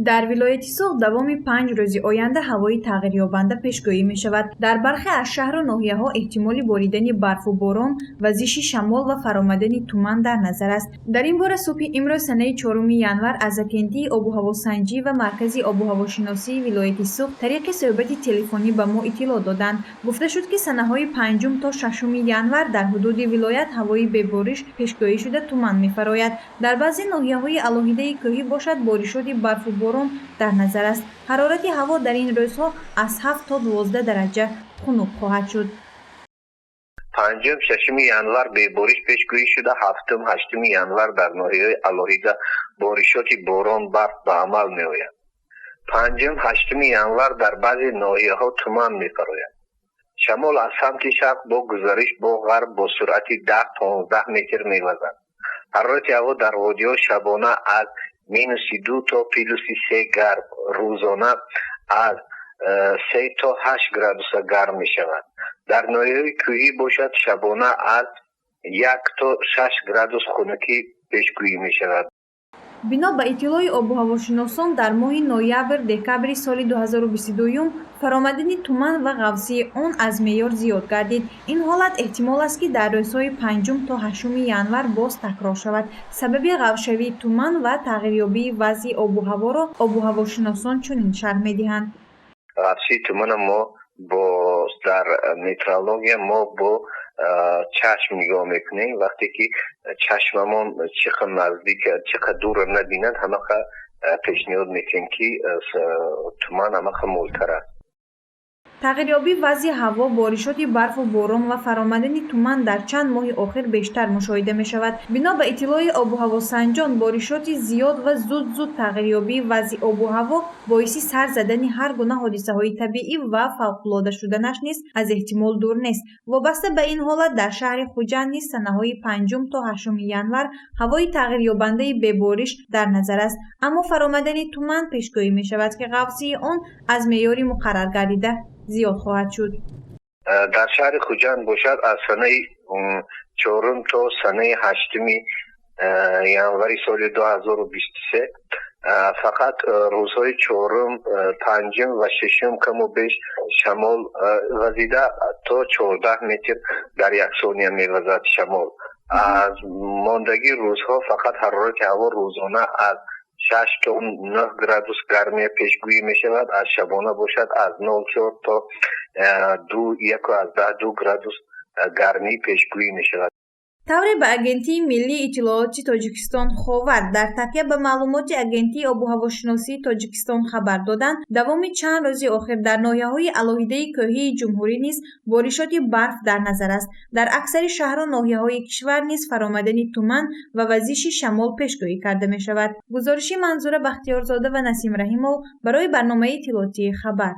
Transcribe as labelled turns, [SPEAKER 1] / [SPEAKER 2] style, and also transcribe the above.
[SPEAKER 1] در ولایت سوخت دوام 5 روز آینده هوای تغییریابنده پیشگویی می شود. در برخی از شهر و ناحیه ها احتمال باریدن برف و باران، وزش شمال و فرآمدن تمن در نظر است. در این باره صبح امروز سنه 4 ینور از اکندی آب و هوا سنجی و مرکز آب و هوا شناسی ولایت سوخت طریق صحبت تلفنی به ما اطلاع دادند. گفته شد که سنه های 5 تا 6 ینور در حدود ولایت هوای ببارش پیشگویی شده تمن می فراید. در بعضی ناحیه های علاهده کوهی باشد بارشات برف و باران در نظر است. حرارت هوا در این روزها از 7 تا 12 درجه خنک خواهد شد.
[SPEAKER 2] 5 6 ینور ببارش پیشگویی شده. 7 8 ینور در ناحیه علاهده بارشات باران برف به عمل می آید. 5 8 ینور در بعضی ناحیه ها تمن می فراید. شمال از سمت شرق با گزارش با غرب با سرعت 10 15 متر می وزد. حرارت هوا در وادی‌ها شبانه از -2 تا +3 گرم، روزانه از 3 تا 8 گرادوس گرم می شود. در ناحیه کوهی باشد شبانه از 1 تا 6 گرادوس خنکی پیشگویی می شود.
[SPEAKER 1] بنا به اطلاع آب و هواشناسان در ماه نوامبر دکبر سال 2022 فرآمدن تمن و غوصی آن از معیار زیاد گردید. این حالت احتمال است که در روزهای 5 تا 8 ینور باز تکرار شود. سبب غوص‌شوی تمن و تغییریابی وضع آب و هوا را آب و هواشناسان چنین شرح می‌دهند.
[SPEAKER 2] غوصی تمن ما با در مترولوژی ما با چشم نگاه میکنیم. وقتی که چشممون چقدر نزدیک چقدر دور نبیند همه پیشنهاد میکنیم که تمن همه مولتر است.
[SPEAKER 1] تغییریابی وضع هوا، بارشات برف و باران و فرآمدن تمن در چند ماه اخیر بیشتر مشاهده می شود. بنا به اطلاع آب و هوا سنجان بارشات زیاد و زود تغییریابی وضع آب و هوا باعث سر زدن هر گونه حادثه های طبیعی و فوق‌العاده شدنش نیز از احتمال دور نیست. وابسته به این حالت در شهر خوجند نیز سنه های 5 تا 8 ینور هوای تغییریابنده به بارش در نظر است، اما فرآمدن تمن پیشگویی می شود که غوصی آن از معیار مقرر گردیده زیاد خواهد شد.
[SPEAKER 2] در شهر خوجند باشد از سنه 4 تا سنه 8 ینور سال 2023 فقط روزهای 4 5 و 6 کم و بیش شمال وزیده تا 14 متر در یک ثانیه می‌وزد شمال. از ماندگی روزها فقط حرارت هوا روزانه از 6 تا 9 گرادوس گرمی پیشگویی می شود. از شبانه باشد از 0 تا 2 گرادوس گرمی پیشگویی می شود.
[SPEAKER 1] طور به اگنتی ملی اطلاعات تاجیکستان خاور در تکیه به معلومات اگنتی آب و هواشناسی تاجیکستان خبر دادند دوام چند روز اخیر در ناحیه‌های علاهده کوهی جمهوری نیز بارشات برف در نظر است. در اکثر شهر و ناحیه‌های کشور نیز فرآمدن تمن و وزش شمال پیشگویی کرده می شود. گزارش منظور بختیارزاده و نسیم رحیم‌آو برای برنامه اطلاعاتی خبر.